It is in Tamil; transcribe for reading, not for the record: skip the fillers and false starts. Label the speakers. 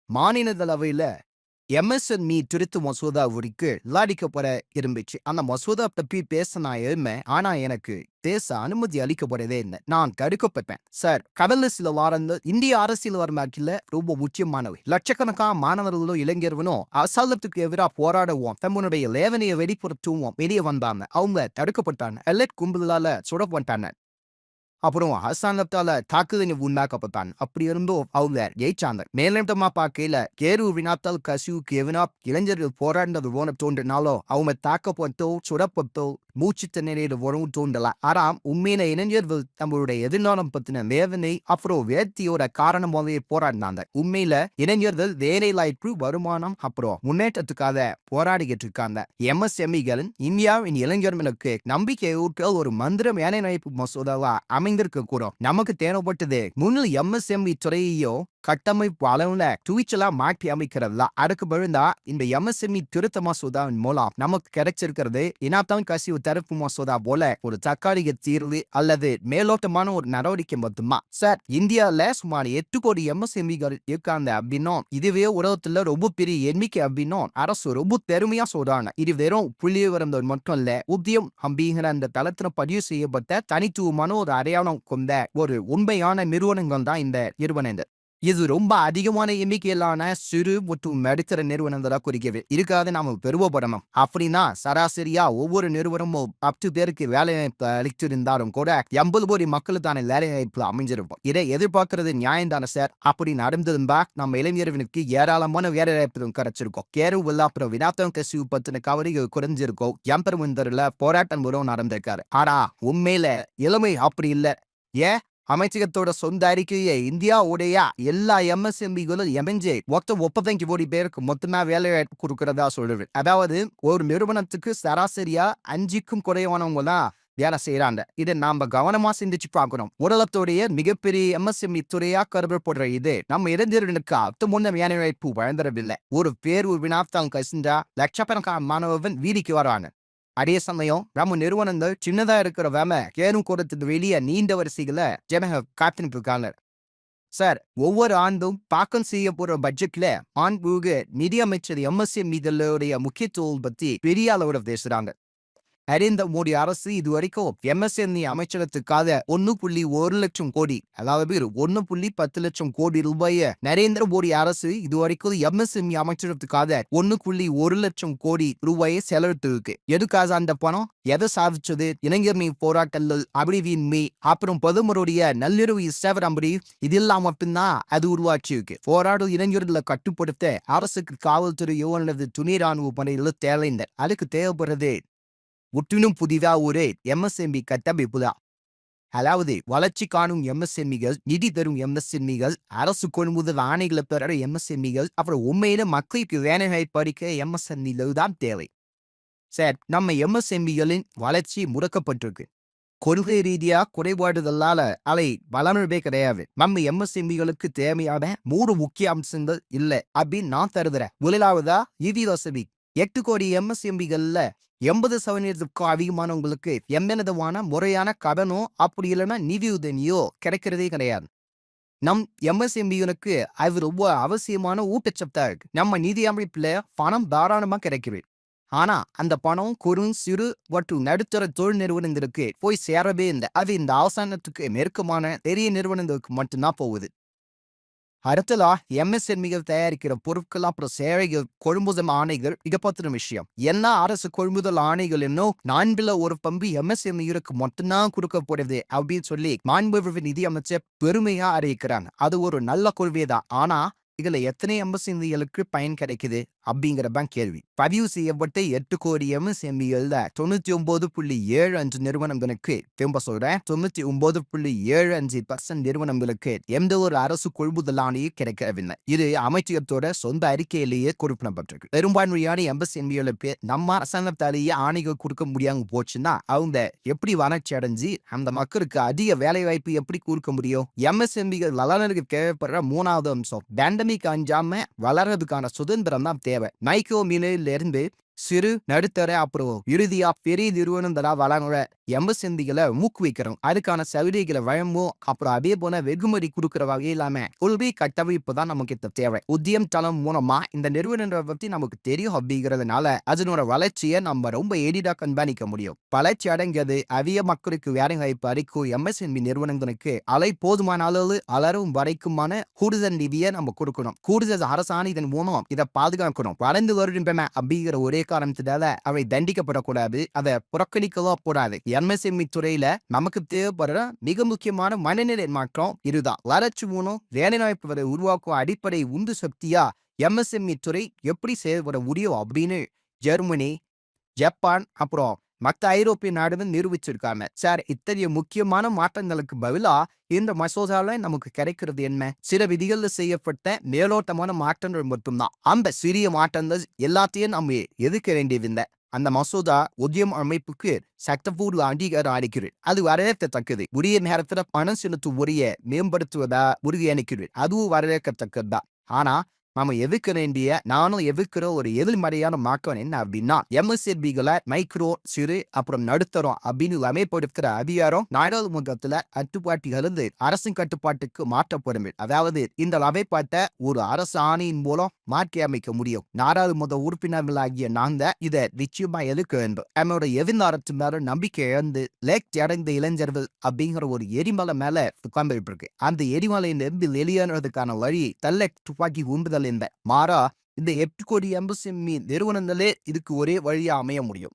Speaker 1: மாநிலங்களவையில எம்எஸ்எம்இ திருத்த மசோதா வரைக்கும் விவாதிக்கப்பட இருந்துச்சு. அந்த மசோதா பத்தி பேச நான் எழுந்தேன். ஆனா எனக்கு பேச அனுமதி அளிக்கப்படவே இல்லை. நான் தடுக்கப்பட்டேன். சார், கடந்த சில வாரங்கள் இந்திய அரசியல் வரலாற்றில் ரொம்ப முக்கியமானவை. லட்சக்கணக்கான மாணவர்களும் இளைஞர்களும் அரசாங்கத்துக்கு எதிராக போராடுவோம், தன்னுடைய லேவனையை வெளிப்படுத்துவோம் வெளியே வந்தாங்க. அவங்க தடுக்கப்பட்டாங்க. எல்லைட் கும்பலால சுடப்பட்டாங்க. அப்புறம் அரசாங்கத்தால தாக்குதல் உண்டாக்கப்பட்டான். அப்படி இருந்தும் அவங்க ஜெயிச்சாங்க. மேலோட்டமா பார்க்கையில கேரு வினாத்தால் கசிவுக்கு எவனா இளைஞர்கள் போராடினது போன தோன்றினாலோ அவங்க தாக்கப்பட்டோ சுடப்பட்டோ மூச்சு திணறியது வரவும் தோன்றல. ஆனா உண்மையில இளைஞர்கள் தங்களுடைய எதிர்காலம் பத்தின வேதனை அப்புறம் வேர்த்தியோட காரணமாகவே போராடினாங்க. உண்மையில இளைஞர்கள் வேலை வாய்ப்பு, வருமானம் அப்புறம் முன்னேற்றத்துக்காக போராடிக்கிட்டு இருக்காங்க. எம்எஸ்எம்இகள் இந்தியாவின் இளைஞர்களுக்கு நம்பிக்கை ஊட்ட ஒரு மந்திர வேலை வாய்ப்பு மசோதாவா அமைந்திருக்க கூடும். நமக்கு தேவைப்பட்டது முன்னில் எம்எஸ்எம்இ துறையோ கட்டமைப்பு அளவுல துணிச்சலா மாற்றி அமைக்கிறதா. அதுக்கு பிறந்தா இந்த எம்எஸ்எம்இ திருத்த மசோதாவின் மூலம் நமக்கு கிடைச்சிருக்கிறது இனத்தான் கசிவு தடுப்பு மசோதா போல ஒரு தற்காலிக தீர்வு அல்லது மேலோட்டமான ஒரு நடவடிக்கை மட்டுமா. சார், இந்தியால சுமார் 8 கோடி எம்எஸ்எம்இகள் இருக்காங்க அப்படின்னும் இதுவே உலகத்துல ரொம்ப பெரிய எண்ணிக்கை அப்படின்னும் அரசு ரொம்ப பெருமையா சொல்றாங்க. இது வெறும் புள்ளி விவரம் மட்டும் இல்ல, உத்தியம் அப்படிங்கிற அந்த தளத்துல பதிவு செய்யப்பட்ட தனித்துவமான ஒரு அடையாளம் கொண்ட ஒரு உண்மையான நிறுவனங்கள் தான் இந்த நிறுவனங்கள். இது ரொம்ப அதிகமான எண்ணிக்கையிலான சிறு மற்றும் நடுத்தர நிறுவனங்களா குறிக்கிறது. இதுக்காக நாம பெருமைப்படணும். அப்படின்னா சராசரியா ஒவ்வொரு நிறுவனமும் 10 பேருக்கு வேலை வாய்ப்பு அளித்திருந்தாலும் கூட 80 கோடி மக்களுக்கான வேலை வாய்ப்பு அமைஞ்சிருப்போம். இதை எதிர்பார்க்கறது நியாயம் தானே சார்? அப்படி நடந்திருந்தா நம்ம இளைஞர்களுக்கு ஏராளமான வேலை வாய்ப்பு கிடைச்சிருக்கும். கேரு அப்புறம் வினாத்தம் கசிவு பத்தின கவலைகள் குறைஞ்சிருக்கும். எம்பெருமந்தர்ல போராட்டம் மூலம் நடந்திருக்காரு. ஆனா உண்மையில இளமை அப்படி இல்லை. ஏன் அமைச்சகத்தோட சொந்த அறிக்கையை இந்தியாவுடைய எல்லா எம்எஸ்எம்இகளும் எமெஞ்சு மொத்தம் 35 கோடி பேருக்கு மொத்தமா வேலை வாய்ப்பு கொடுக்கறதா சொல்லுது. அதாவது ஒரு நிறுவனத்துக்கு சராசரியா 5க்கும் குறைவானவங்க தான் வேலை செய்யறாங்க. இதை நாம கவனமா சிந்திச்சு பார்க்கணும். உலகத்தோடைய மிகப்பெரிய எம்எஸ்எம்இ துறையா கருதப்படுற இது நம்ம இளைஞர்களுக்கு அர்த்தமுள்ள வேலை வாய்ப்பு வழங்குறதில்லை. ஒரு பேர் வினாத்தான் கசிந்தா லட்சக்கணக்கான மாணவர்கள் வீதிக்கு வராங்க. அதே சமயம் நம்ம நிறுவனங்கள் சின்னதா இருக்கிற வேம கேரும் கூடத்துக்கு வெளியே நீண்ட வரிசைகளை ஜனங்க காத்துட்டு இருக்காங்க. சார், ஒவ்வொரு ஆண்டும் தாக்கல் செய்யப்படுற பட்ஜெட்ல மாண்புமிகு நிதியமைச்சர் எம்எஸ்எம்இகளுடைய முக்கியத்துவம் பத்தி பெரிய அளவுல பேசுறாங்க. நரேந்திர மோடி அரசு இதுவரைக்கும் எம்எஸ்எம்இ அமைச்சகத்துக்காக 1.1 லட்சம் கோடி, அதாவது 1.10 லட்சம் கோடி ரூபாயை நரேந்திர மோடி அரசு இதுவரைக்கும் எம்எஸ்எம்இ அமைச்சகத்துக்காக 1.1 லட்சம் கோடி ரூபாயை செலவிட்டு. எதுக்காக அந்த பணம்? எதை சாதிச்சது? இளைஞர்மை போராட்டங்கள், அபிவின்மை, அப்புறம் பிரதமருடைய நள்ளிரவு சேவர் அம்படி இதெல்லாம் மட்டும்தான் அது உருவாக்கி இருக்கு. போராடும் இளைஞர்களை கட்டுப்படுத்த அரசுக்கு காவல்துறை அல்லது துணை ராணுவ படைகள் தேவையில்லை. அதுக்கு தேவைப்படுறது முற்றிலும் புதிதா ஒரு எம்எஸ்எம்இ கட்டமைப்பு தான். அதாவது வளர்ச்சி காணும் எம்எஸ்எம்இகள், நிதி தரும் எம்எஸ்எம்இகள், அரசு கொள்முதல் ஆணைகளை பெற எம்எஸ்எம்இகள், அப்புறம் உண்மையில மக்களுக்கு வேலை வாய்ப்பு அளிக்க எம்எஸ்எம்இகள் தான் தேவை. சார், நம்ம எம்எஸ்எம்இகளின் வளர்ச்சி முடக்கப்பட்டிருக்கு. கொள்கை ரீதியா குறைபாடுகளால அலை வளர்ந்தே கிடையாது. நம்ம எம்எஸ்எம்இகளுக்கு தேவையான 3 முக்கிய அம்சங்கள் இல்லை அப்படின்னு நான் தருகிறேன். முதலாவதா நிதி வசதி. 8 கோடி எம்எஸ்எம்இகள்ல 80% அதிகமானவங்களுக்கு எந்தவிதமான முறையான கடனோ அப்படி இல்லைன்னா நிதி உதவியோ கிடைக்கிறதே கிடையாது. நம் எம்எஸ்எம்இகளுக்கு அது ரொம்ப அவசியமான ஊட்டச்சத்தா இருக்கு. நம்ம நிதி அமைப்புல பணம் தாராளமா கிடைக்குது. ஆனா அந்த பணம் சிறு மற்றும் நடுத்தர தொழில் நிறுவனங்களுக்கு போய் சேரவே இல்லை. அது இந்த அரசாங்கத்துக்கு நெருக்கமான பெரிய நிறுவனங்களுக்கு மட்டும்தான் போகுது. அடுத்ததா எம்எஸ்எம்இகள் தயாரிக்கிற பொருட்கள் அப்புறம் சேவைகள் கொள்முதல் ஆணைகள் மிகப்பத்தின விஷயம். எல்லா அரசு கொள்முதல் ஆணைகள் இன்னும் 4 பங்கு எம்எஸ்எம்இகளுக்கு மட்டும்தான் கொடுக்கப்படுது அப்படின்னு சொல்லி மாண்புமிகு நிதி அமைச்சர் பெருமையா அறிவிக்கிறாங்க. அது ஒரு நல்ல கொள்கைதான். ஆனா இதுல எத்தனை எம்எஸ்எம்இகளுக்கு பயன் கிடைக்குது அப்படிங்கிறதான் கேள்வி. பதிவு செய்யப்பட்ட 8 கோடி எம்எஸ்எம்இகள்ல 99.75 நிறுவனங்களுக்கு, திரும்ப சொல்றேன், 99.75% நிறுவனங்களுக்கு எந்த ஒரு அரசு கொள்முதல் ஆணையும் கிடைக்கவில்லை. இது அமைச்சகத்தோட சொந்த அறிக்கையிலேயே குறிப்பிடப்பட்டிருக்கு. பெரும்பான்மையான எம்எஸ்எம்இகளுக்கு நம்ம அரசாங்கத்தாலேயே ஆணைகள் கொடுக்க முடியாம போச்சுன்னா அவங்க எப்படி வளர்ச்சி அடைஞ்சு அந்த மக்களுக்கு அதிக வேலை வாய்ப்பு எப்படி கொடுக்க முடியும்? எம்எஸ்எம்இகள் வளர்றதுக்கு தேவைப்படுற 3வது அம்சம் பேண்டமிக் அஞ்சாம வளர்றதுக்கான சுதந்திரம் தான் தேவை. மைக்ரோ மில்லிலிருந்து சிறு நடுத்தர அப்புறம் இறுதியா பெரிய நிறுவனங்களா வளர எம்எஸ்எம்இகளை ஊக்குவிக்கிறோம். அதுக்கான சலுகைகளை வழங்கும். அப்புறம் அதே போல வெகுமதி கொடுக்கிற வகையிலாம கொள்கை கட்டமைப்பு தான் நமக்கு இப்ப தேவை. உத்தியம் தளம் மூலமா இந்த நிறுவனங்களை பத்தி நமக்கு தெரியும் அப்படிங்கிறதுனால அதனோட வளர்ச்சியை நம்ம ரொம்ப எளிதா கண்காணிக்க முடியும். வளர்ச்சி அடைஞ்சது அதிக மக்களுக்கு வேலை வாய்ப்பு அளிக்கும் எம்எஸ்எம்இ நிறுவனங்களுக்கு போதுமான அளவு வரைக்குமான கூடுதல் நிதியை நம்ம கொடுக்கணும். கூடுதல் அரசாணை இதன் மூலம் இதை பாதுகாக்கணும். வளர்ந்து வருகின்றன அப்படிங்கிற ஒரே காரணத்தினால அவை தண்டிக்கப்படக்கூடாது. அதை புறக்கணிக்கலாம் கூடாது. எம்எஸ்எம்இ துறையில நமக்கு தேவைப்படுற மிக முக்கியமான மனநிலை மாற்றம் இதுதான். வளர்ச்சி மூலம் வேலைவாய்ப்புகளை உருவாக்கும் அடிப்படை உந்து சக்தியா எம்எஸ்எம்இ துறை எப்படி செயல்பட முடியும் அப்படின்னு ஜெர்மனி, ஜப்பான் அப்புறம் மற்ற ஐரோப்பிய நாடுகள் நிரூபிச்சிருக்காங்க. சார், இத்தகைய முக்கியமான மாற்றங்களுக்கு பதிலா இந்த மசோதால நமக்கு கிடைக்கிறது என்ன? சில விதிகள்ல செய்யப்பட்ட மேலோட்டமான மாற்றங்கள் மட்டும்தான். அந்த சிறிய மாற்றங்கள் எல்லாத்தையும் நம்ம எதிர்க்க வேண்டியதில்லை. அந்த மசோதா உத்தியம் அமைப்புக்கு சட்டப்பூர்வ அங்கீகாரம் அளிக்கிறது. அது வரவேற்கத்தக்கது. உரிய நேரத்துல பணம் செலுத்தும் முறையை மேம்படுத்துவதா உறுதியளிக்கிறது. அதுவும் வரவேற்கத்தக்கதுதான். ஆனா நம்ம எதிர்க்க வேண்டிய நானும் எதிர்க்கிற ஒரு எதிர்மறையான மாற்றம் என்ன அப்படின்னா எம்எஸ்எம்இகளை மைக்ரோ, சிறு அப்புறம் நடுத்தரம் அப்படின்னு அமைப்படுத்துற அதிகாரம் நாடாளுமன்றத்துல கட்டுப்பாட்டிலிருந்து அரசின் கட்டுப்பாட்டுக்கு மாற்றப்படும். அதாவது இந்த அமைப்பாட்டை ஒரு அரசு ஆணையின் மூலம் மாற்றி அமைக்க முடியும். நாடாளுமன்ற உறுப்பினர்களாகிய நாங்க இதை நிச்சயமா எதிர்க்க வேண்டும். நம்மளோட எதிர்காலத்து மேல நம்பிக்கை இழந்து லேக் அடைந்த இளைஞர்கள் அப்படிங்கிற ஒரு எரிமலை மேல உட்கார்ந்து இருக்கு. அந்த எரிமலையிலிருந்து வெளியேறதுக்கான வழி தள்ள துப்பாக்கி உந்துதல். மாறா இந்த 8 கோடி எம்எஸ்எம்இ நிறுவனங்களே இதுக்கு ஒரே வழியா அமைய முடியும்.